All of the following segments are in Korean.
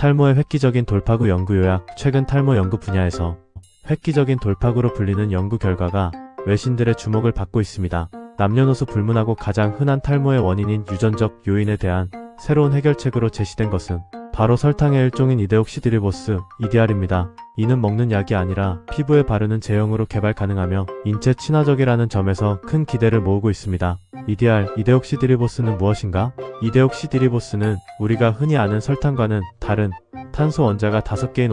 탈모의 획기적인 돌파구 연구 요약. 최근 탈모 연구 분야에서 획기적인 돌파구로 불리는 연구 결과가 외신들의 주목을 받고 있습니다. 남녀노소 불문하고 가장 흔한 탈모의 원인인 유전적 요인에 대한 새로운 해결책으로 제시된 것은 바로 설탕의 일종인 이데옥시드리보스, EDR입니다. 이는 먹는 약이 아니라 피부에 바르는 제형으로 개발 가능하며 인체 친화적이라는 점에서 큰 기대를 모으고 있습니다. EDR, 이데옥시드리보스는 무엇인가? 이데옥시드리보스는 우리가 흔히 아는 설탕과는 다른 탄소 원자가 5개인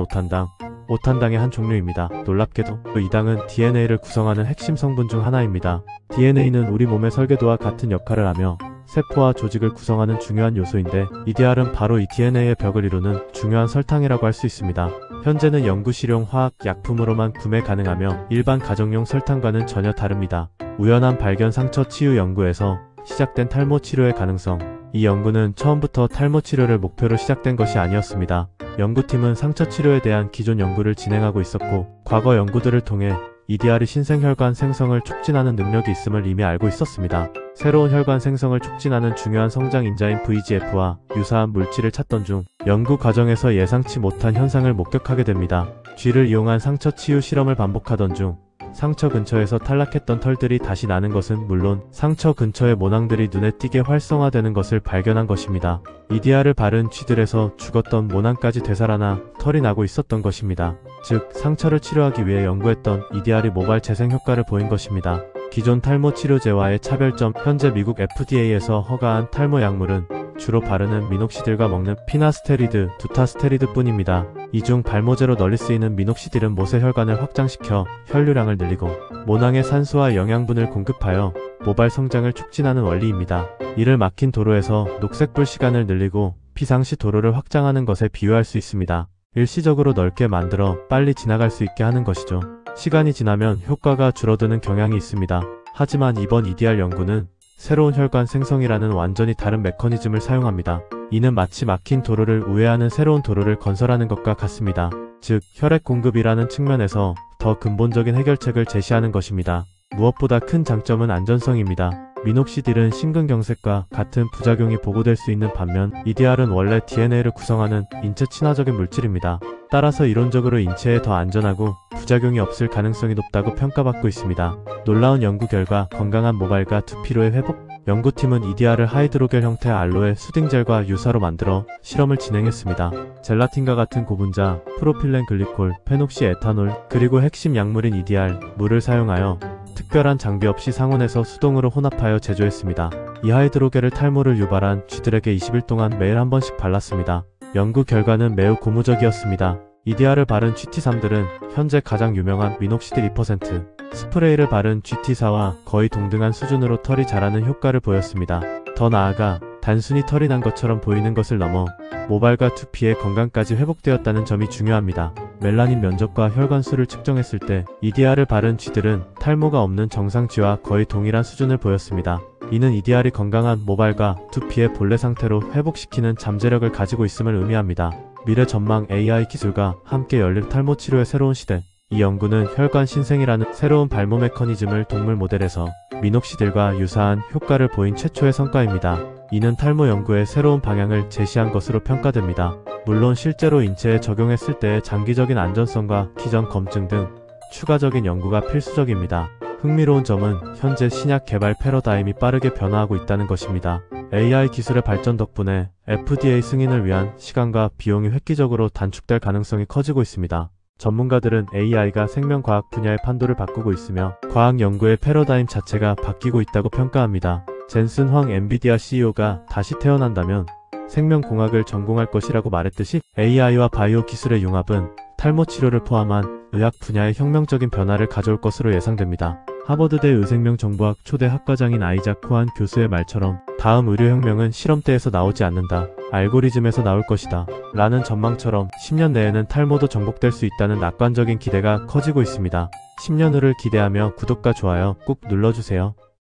오탄당의 한 종류입니다. 놀랍게도 이 당은 DNA를 구성하는 핵심 성분 중 하나입니다. DNA는 우리 몸의 설계도와 같은 역할을 하며 세포와 조직을 구성하는 중요한 요소인데 EDR은 바로 이 DNA의 벽을 이루는 중요한 설탕이라고 할 수 있습니다. 현재는 연구실용 화학 약품으로만 구매 가능하며 일반 가정용 설탕과는 전혀 다릅니다. 우연한 발견 상처 치유 연구에서 시작된 탈모 치료의 가능성. 이 연구는 처음부터 탈모 치료를 목표로 시작된 것이 아니었습니다. 연구팀은 상처 치료에 대한 기존 연구를 진행하고 있었고 과거 연구들을 통해 EDR이 신생혈관 생성을 촉진하는 능력이 있음을 이미 알고 있었습니다. 새로운 혈관 생성을 촉진하는 중요한 성장 인자인 VEGF와 유사한 물질을 찾던 중 연구 과정에서 예상치 못한 현상을 목격하게 됩니다. 쥐를 이용한 상처 치유 실험을 반복하던 중 상처 근처에서 탈락했던 털들이 다시 나는 것은 물론 상처 근처의 모낭들이 눈에 띄게 활성화되는 것을 발견한 것입니다. EDR을 바른 쥐들에서 죽었던 모낭까지 되살아나 털이 나고 있었던 것입니다. 즉 상처를 치료하기 위해 연구했던 EDR이 모발 재생 효과를 보인 것입니다. 기존 탈모 치료제와의 차별점. 현재 미국 FDA에서 허가한 탈모 약물은 주로 바르는 미녹시딜과 먹는 피나스테리드, 두타스테리드 뿐입니다. 이 중 발모제로 널리 쓰이는 미녹시딜은 모세 혈관을 확장시켜 혈류량을 늘리고 모낭에 산소와 영양분을 공급하여 모발 성장을 촉진하는 원리입니다. 이를 막힌 도로에서 녹색불 시간을 늘리고 피상시 도로를 확장하는 것에 비유할 수 있습니다. 일시적으로 넓게 만들어 빨리 지나갈 수 있게 하는 것이죠. 시간이 지나면 효과가 줄어드는 경향이 있습니다. 하지만 이번 EDR 연구는 새로운 혈관 생성이라는 완전히 다른 메커니즘을 사용합니다. 이는 마치 막힌 도로를 우회하는 새로운 도로를 건설하는 것과 같습니다. 즉, 혈액 공급이라는 측면에서 더 근본적인 해결책을 제시하는 것입니다. 무엇보다 큰 장점은 안전성입니다. 미녹시딜은 심근경색과 같은 부작용이 보고될 수 있는 반면 EDR은 원래 DNA를 구성하는 인체 친화적인 물질입니다. 따라서 이론적으로 인체에 더 안전하고 부작용이 없을 가능성이 높다고 평가받고 있습니다. 놀라운 연구 결과 건강한 모발과 두피로의 회복. 연구팀은 EDR을 하이드로겔 형태의 알로에 수딩젤과 유사로 만들어 실험을 진행했습니다. 젤라틴과 같은 고분자, 프로필렌 글리콜, 페녹시 에탄올, 그리고 핵심 약물인 EDR, 물을 사용하여 특별한 장비 없이 상온에서 수동으로 혼합하여 제조했습니다. 이 하이드로겔을 탈모를 유발한 쥐들에게 20일 동안 매일 한 번씩 발랐습니다. 연구 결과는 매우 고무적이었습니다. EDR을 바른 GT3들은 현재 가장 유명한 미녹시딜 2%, 스프레이를 바른 GT4와 거의 동등한 수준으로 털이 자라는 효과를 보였습니다. 더 나아가 단순히 털이 난 것처럼 보이는 것을 넘어 모발과 두피의 건강까지 회복되었다는 점이 중요합니다. 멜라닌 면적과 혈관수를 측정했을 때 EDR을 바른 쥐들은 탈모가 없는 정상 쥐와 거의 동일한 수준을 보였습니다. 이는 EDR이 건강한 모발과 두피의 본래 상태로 회복시키는 잠재력을 가지고 있음을 의미합니다. 미래 전망. AI 기술과 함께 열릴 탈모 치료의 새로운 시대. 이 연구는 혈관 신생이라는 새로운 발모 메커니즘을 동물 모델에서 미녹시딜과 유사한 효과를 보인 최초의 성과입니다. 이는 탈모 연구의 새로운 방향을 제시한 것으로 평가됩니다. 물론 실제로 인체에 적용했을 때의 장기적인 안전성과 기전 검증 등 추가적인 연구가 필수적입니다. 흥미로운 점은 현재 신약 개발 패러다임이 빠르게 변화하고 있다는 것입니다. AI 기술의 발전 덕분에 FDA 승인을 위한 시간과 비용이 획기적으로 단축될 가능성이 커지고 있습니다. 전문가들은 AI가 생명과학 분야의 판도를 바꾸고 있으며 과학 연구의 패러다임 자체가 바뀌고 있다고 평가합니다. 젠슨 황 엔비디아 CEO가 다시 태어난다면 생명공학을 전공할 것이라고 말했듯이 AI와 바이오 기술의 융합은 탈모 치료를 포함한 의학 분야의 혁명적인 변화를 가져올 것으로 예상됩니다. 하버드대 의생명정보학 초대 학과장인 아이작 코한 교수의 말처럼 다음 의료혁명은 실험대에서 나오지 않는다. 알고리즘에서 나올 것이다. 라는 전망처럼 10년 내에는 탈모도 정복될 수 있다는 낙관적인 기대가 커지고 있습니다. 10년 후를 기대하며 구독과 좋아요 꾹 눌러주세요.